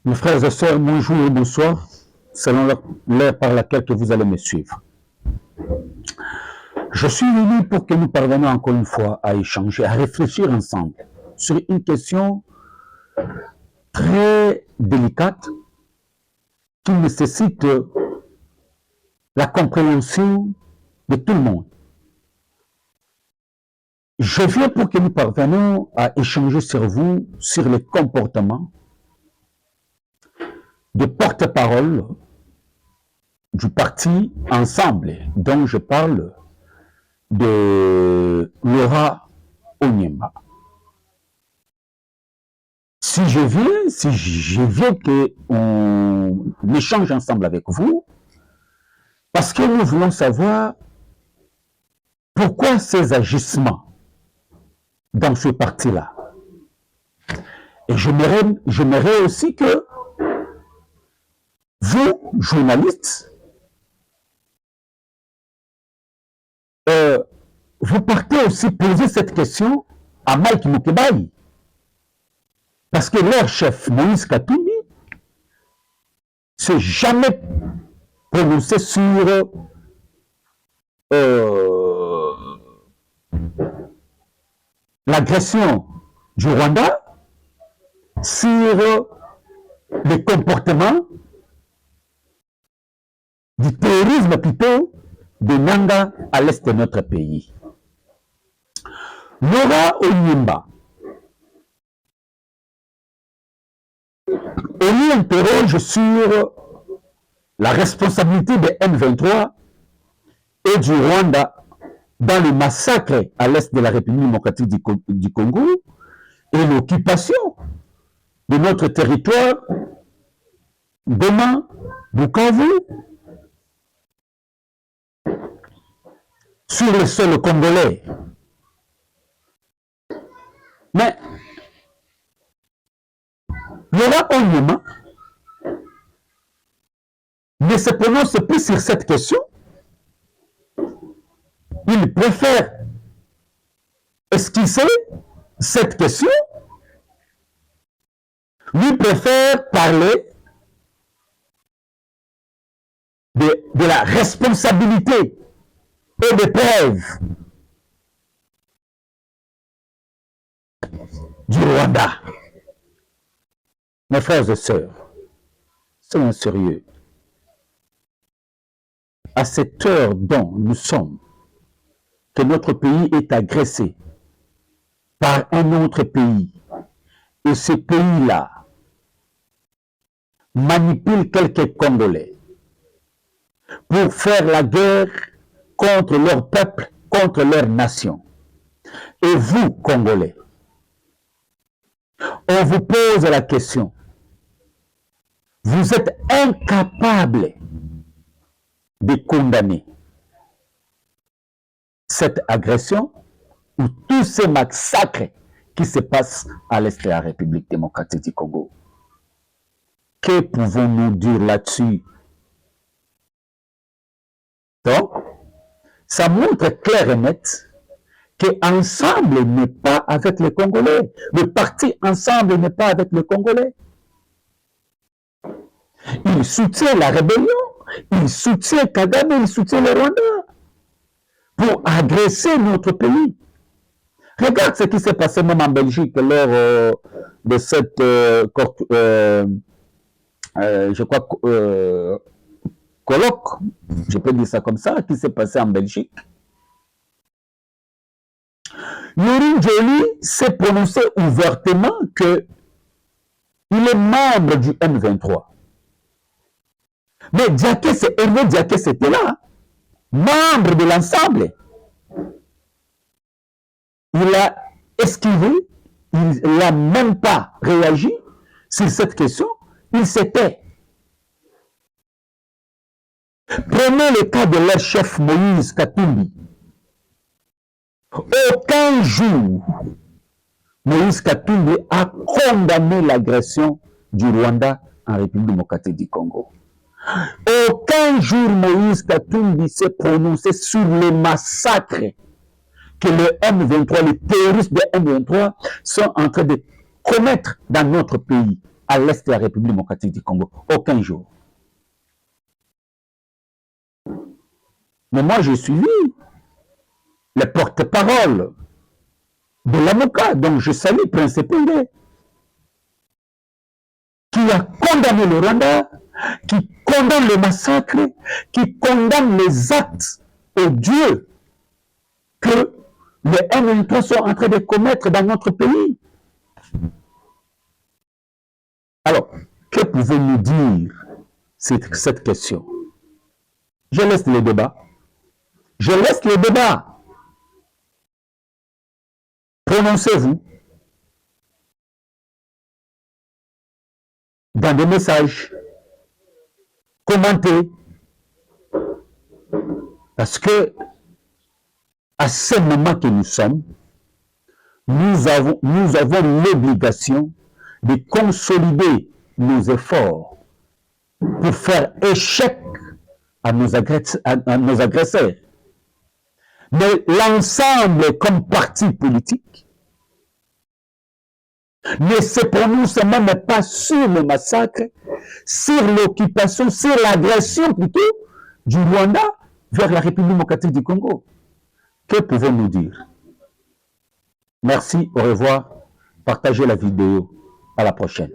Mes frères et sœurs, bonjour et bonsoir, selon l'heure par laquelle que vous allez me suivre. Je suis venu pour que nous parvenions encore une fois à échanger, à réfléchir ensemble sur une question très délicate qui nécessite la compréhension de tout le monde. Je viens pour que nous parvenions à échanger sur vous, sur les comportements de porte-parole du parti Ensemble, dont je parle de Laura Onyema. Si je viens qu'on échange ensemble avec vous, parce que nous voulons savoir pourquoi ces agissements dans ce parti-là. Et j'aimerais aussi que vous, journalistes, vous partez aussi poser cette question à Mike Mukebai. Parce que leur chef, Moïse Katumbi, s'est jamais prononcé sur l'agression du Rwanda, sur les comportements du terrorisme plutôt de Nanga à l'est de notre pays. Laura Onyema, on lui interroge sur la responsabilité des M23 et du Rwanda dans le massacre à l'est de la République démocratique du Congo et l'occupation de notre territoire, Goma, Bukavu, sur le sol congolais. Mais Laura Onyema ne se prononce plus sur cette question. Il préfère esquisser cette question. Lui préfère parler de la responsabilité et des preuves du Rwanda. Mes frères et sœurs, soyons sérieux. À cette heure dont nous sommes, que notre pays est agressé par un autre pays, et ce pays-là manipule quelques Congolais pour faire la guerre contre leur peuple, contre leur nation. Et vous, Congolais, on vous pose la question. Vous êtes incapables de condamner cette agression ou tous ces massacres qui se passent à l'est de la République démocratique du Congo. Que pouvons-nous dire là-dessus? Donc, ça montre clair et net qu'Ensemble n'est pas avec les Congolais. Le parti Ensemble n'est pas avec les Congolais. Il soutient la rébellion, il soutient Kagame, il soutient le Rwanda pour agresser notre pays. Regarde ce qui s'est passé même en Belgique lors de cette, je crois, colloque, je peux dire ça comme ça, qui s'est passé en Belgique. Youri Joly s'est prononcé ouvertement qu'il est membre du M23. Mais Hervé Diaké, c'était là, membre de l'Ensemble. Il a esquivé, il n'a même pas réagi sur cette question, il s'était. Prenez le cas de leur chef Moïse Katumbi. Aucun jour, Moïse Katumbi a condamné l'agression du Rwanda en République démocratique du Congo. Aucun jour, Moïse Katumbi s'est prononcé sur les massacres que le M23, les terroristes de M23 sont en train de commettre dans notre pays à l'est de la République démocratique du Congo. Aucun jour. Mais moi, j'ai suivi les porte-paroles de l'avocat, donc je salue Prince Pende, qui a condamné le Rwanda, qui condamne le massacre, qui condamne les actes odieux que les M23 sont en train de commettre dans notre pays. Alors, que pouvez-nous dire cette question? Je laisse le débat. Je laisse le débat. Prononcez-vous dans des messages. Commentez. Parce que à ce moment que nous sommes, nous avons l'obligation de consolider nos efforts pour faire échec à nos agresseurs. Mais l'ensemble comme parti politique ne se prononce même pas sur le massacre, sur l'occupation, sur l'agression plutôt du Rwanda vers la République démocratique du Congo. Que pouvons-nous dire? Merci, au revoir, partagez la vidéo, à la prochaine.